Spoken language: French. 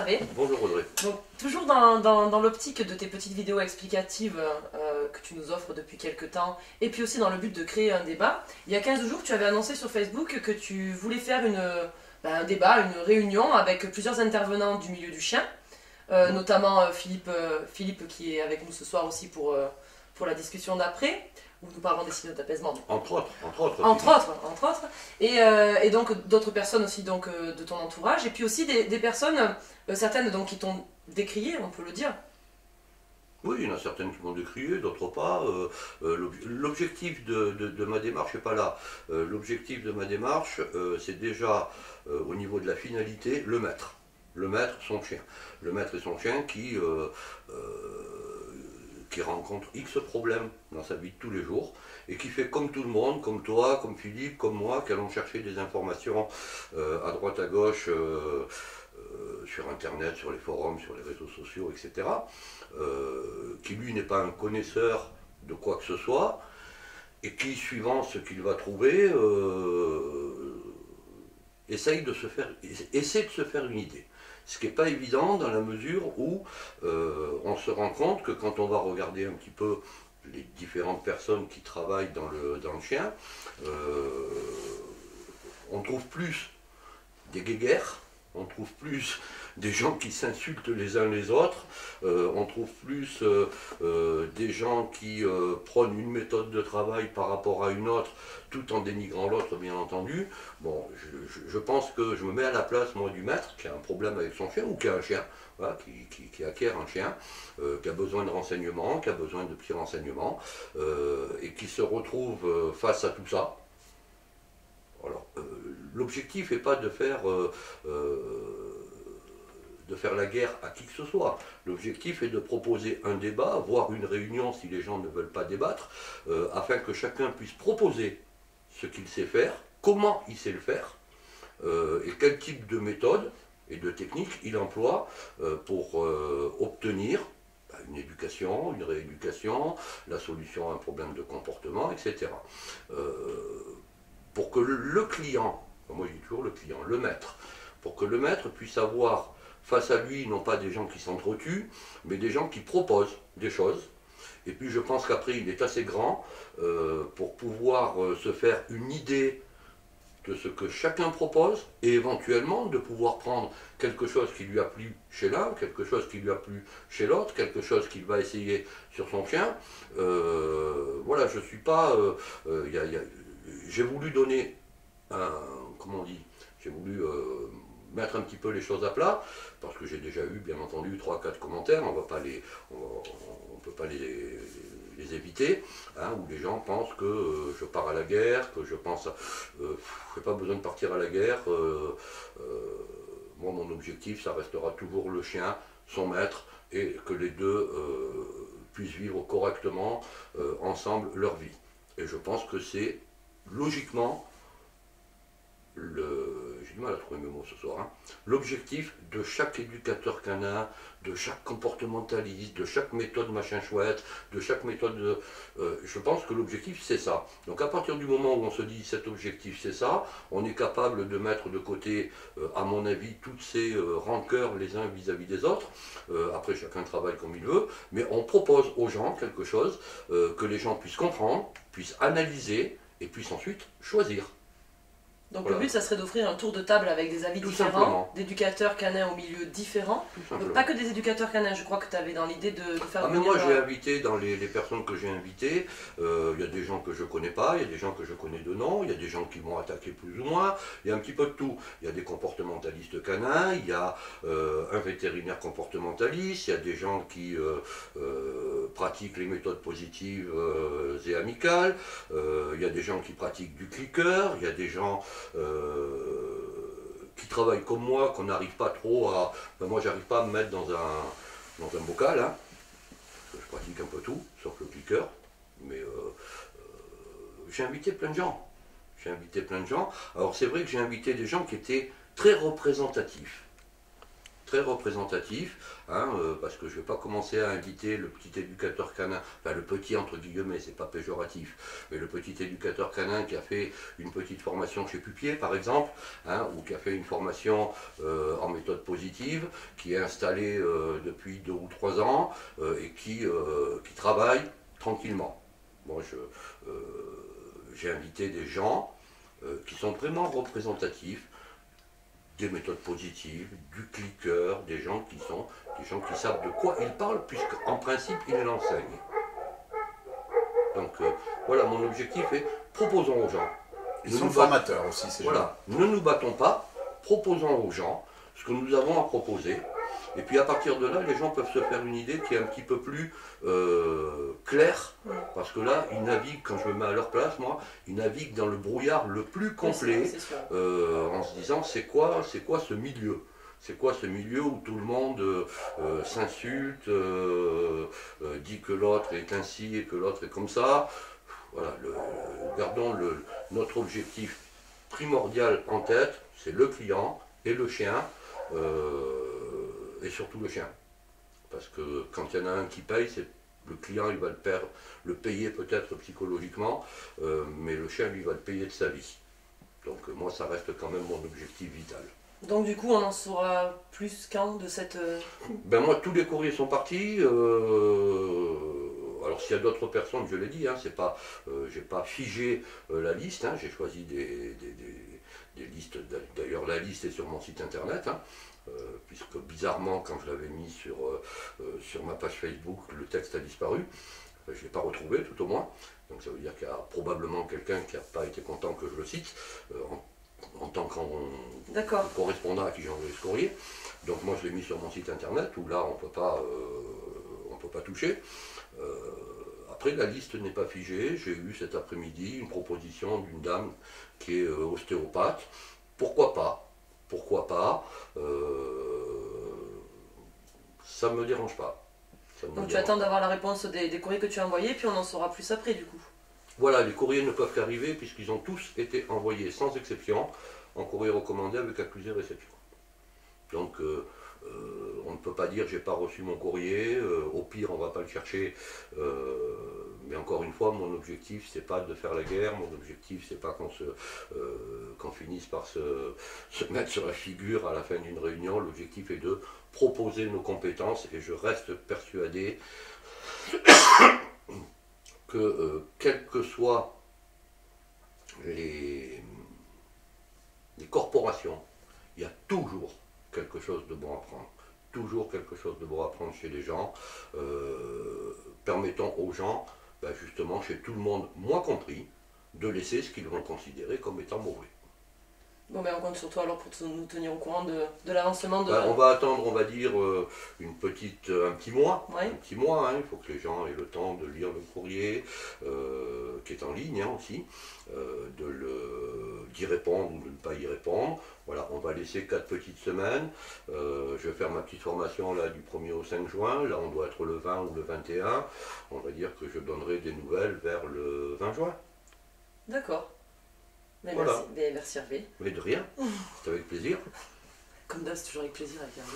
Hervé. Bonjour Audrey. Donc, toujours dans l'optique de tes petites vidéos explicatives que tu nous offres depuis quelques temps, et puis aussi dans le but de créer un débat, il y a 15 jours, tu avais annoncé sur Facebook que tu voulais faire un débat, une réunion avec plusieurs intervenants du milieu du chien, notamment Philippe qui est avec nous ce soir aussi pour la discussion d'après, où nous parlons des signaux d'apaisement. Entre autres. Entre autres. Et donc d'autres personnes aussi donc, de ton entourage, et puis aussi des personnes, certaines donc, qui t'ont décrié, on peut le dire. Oui, il y en a certaines qui m'ont décrié, d'autres pas. L'objectif de ma démarche n'est pas là. L'objectif de ma démarche, c'est déjà, au niveau de la finalité, le maître. Le maître, son chien. Le maître et son chien qui rencontre X problèmes dans sa vie de tous les jours et qui fait comme tout le monde, comme toi, comme Philippe, comme moi, qui allons chercher des informations à droite à gauche sur internet, sur les forums, sur les réseaux sociaux, etc. Qui lui n'est pas un connaisseur de quoi que ce soit et qui, suivant ce qu'il va trouver, essaie de se faire une idée. Ce qui n'est pas évident dans la mesure où on se rend compte que quand on va regarder un petit peu les différentes personnes qui travaillent dans le chien, on trouve plus des guéguerres, on trouve plus des gens qui s'insultent les uns les autres, on trouve plus des gens qui prônent une méthode de travail par rapport à une autre, tout en dénigrant l'autre, bien entendu. Bon, je pense que je me mets à la place, moi, du maître, qui a un problème avec son chien, ou qui a un chien, voilà, qui acquiert un chien, qui a besoin de renseignements, qui a besoin de petits renseignements, et qui se retrouve face à tout ça. Alors, l'objectif n'est pas de faire la guerre à qui que ce soit. L'objectif est de proposer un débat, voire une réunion si les gens ne veulent pas débattre, afin que chacun puisse proposer ce qu'il sait faire, comment il sait le faire, et quel type de méthode et de technique il emploie pour obtenir une éducation, une rééducation, la solution à un problème de comportement, etc. Pour que le client, moi je dis toujours le client, le maître, pour que le maître puisse avoir face à lui, non pas des gens qui s'entretuent, mais des gens qui proposent des choses. Et puis je pense qu'après, il est assez grand pour pouvoir se faire une idée de ce que chacun propose, et éventuellement de pouvoir prendre quelque chose qui lui a plu chez l'un, quelque chose qui lui a plu chez l'autre, quelque chose qu'il va essayer sur son chien. Voilà, je ne suis pas... j'ai voulu donner comment on dit, j'ai voulu mettre un petit peu les choses à plat, parce que j'ai déjà eu, bien entendu, 3-4 commentaires, on peut pas les éviter, hein, où les gens pensent que je pars à la guerre, que je pense, j'ai pas besoin de partir à la guerre, moi mon objectif, ça restera toujours le chien, son maître, et que les deux puissent vivre correctement ensemble leur vie. Et je pense que c'est logiquement, j'ai du mal à trouver mes mots ce soir, hein, l'objectif de chaque éducateur canin, de chaque comportementaliste, de chaque méthode machin chouette, de chaque méthode, je pense que l'objectif c'est ça. Donc à partir du moment où on se dit cet objectif c'est ça, on est capable de mettre de côté, à mon avis, toutes ces rancœurs les uns vis-à-vis des autres. Après chacun travaille comme il veut, mais on propose aux gens quelque chose que les gens puissent comprendre, puissent analyser et puissent ensuite choisir. Donc voilà. Le but, ça serait d'offrir un tour de table avec des avis différents, d'éducateurs canins au milieu différents. Donc pas que des éducateurs canins, je crois que tu avais dans l'idée de faire... Ah mais moi j'ai invité, dans les personnes que j'ai invitées, il y a des gens que je connais pas, il y a des gens que je connais de nom, il y a des gens qui m'ont attaqué plus ou moins, il y a un petit peu de tout. Il y a des comportementalistes canins, il y a un vétérinaire comportementaliste, il y a des gens qui pratiquent les méthodes positives et amicales, il y a des gens qui pratiquent du clicker, il y a des gens qui travaillent comme moi, qu'on n'arrive pas trop à... Ben moi j'arrive pas à me mettre dans un bocal, hein, parce que je pratique un peu tout, sauf le clicker, mais j'ai invité plein de gens. Alors c'est vrai que j'ai invité des gens qui étaient très représentatifs. très représentatif, hein, parce que je ne vais pas commencer à inviter le petit éducateur canin, enfin le petit entre guillemets, c'est pas péjoratif, mais le petit éducateur canin qui a fait une petite formation chez Pupier par exemple, hein, ou qui a fait une formation en méthode positive, qui est installé depuis 2 ou 3 ans et qui travaille tranquillement. Moi, j'ai invité des gens qui sont vraiment représentatifs des méthodes positives, du clicker, des gens qui savent de quoi ils parlent, puisqu'en principe, ils l'enseignent. Donc voilà, mon objectif est, proposons aux gens. Ils sont formateurs aussi, ces gens. Voilà, ne nous battons pas, proposons aux gens ce que nous avons à proposer. Et puis à partir de là, les gens peuvent se faire une idée qui est un petit peu plus claire, parce que là, ils naviguent, quand je me mets à leur place, moi, ils naviguent dans le brouillard le plus complet, en se disant c'est quoi ce milieu? C'est quoi ce milieu où tout le monde s'insulte, dit que l'autre est ainsi et que l'autre est comme ça? Voilà, gardons notre objectif primordial en tête, c'est le client et le chien. Et surtout le chien. Parce que quand il y en a un qui paye, c'est le client, il va le payer peut-être psychologiquement, mais le chien, lui, va le payer de sa vie. Donc moi, ça reste quand même mon objectif vital. Donc du coup, on en saura plus quand de cette... Ben moi, tous les courriers sont partis. Alors s'il y a d'autres personnes, je l'ai dit, hein, j'ai pas figé la liste, hein, j'ai choisi des listes. D'ailleurs, la liste est sur mon site internet. Hein. Puisque bizarrement, quand je l'avais mis sur ma page Facebook, le texte a disparu. Je ne l'ai pas retrouvé, tout au moins. Donc ça veut dire qu'il y a probablement quelqu'un qui n'a pas été content que je le cite, en tant que correspondant à qui j'ai envoyé ce courrier. Donc moi, je l'ai mis sur mon site internet, où là, on ne peut pas toucher. Après, la liste n'est pas figée. J'ai eu cet après-midi une proposition d'une dame qui est ostéopathe. Pourquoi pas? Pourquoi pas, ça ne me dérange pas. Donc tu attends d'avoir la réponse des courriers que tu as envoyés, puis on en saura plus après du coup. Voilà, les courriers ne peuvent qu'arriver puisqu'ils ont tous été envoyés sans exception en courrier recommandé avec accusé réception. Donc on ne peut pas dire j'ai pas reçu mon courrier, au pire on ne va pas le chercher. Mais encore une fois, mon objectif c'est pas de faire la guerre, mon objectif c'est pas qu'on finisse par se mettre sur la figure à la fin d'une réunion. L'objectif est de proposer nos compétences et je reste persuadé que quelles que soient les corporations, il y a toujours quelque chose de bon à prendre. Toujours quelque chose de bon à prendre chez les gens. Permettons aux gens, justement, chez tout le monde, moi compris, de laisser ce qu'ils vont considérer comme étant mauvais. Bon, on compte sur toi alors pour nous tenir au courant de l'avancement de... On va attendre, on va dire, un petit mois. Ouais. Un petit mois, hein. Il faut que les gens aient le temps de lire le courrier, qui est en ligne aussi, d'y répondre ou de ne pas y répondre. Voilà, on va laisser 4 petites semaines. Je vais faire ma petite formation là du 1er au 5 juin. Là, on doit être le 20 ou le 21. On va dire que je donnerai des nouvelles vers le 20 juin. D'accord. Voilà. Merci Hervé. Mais de rien, c'est avec plaisir. Comme d'hab, c'est toujours avec plaisir avec Hervé.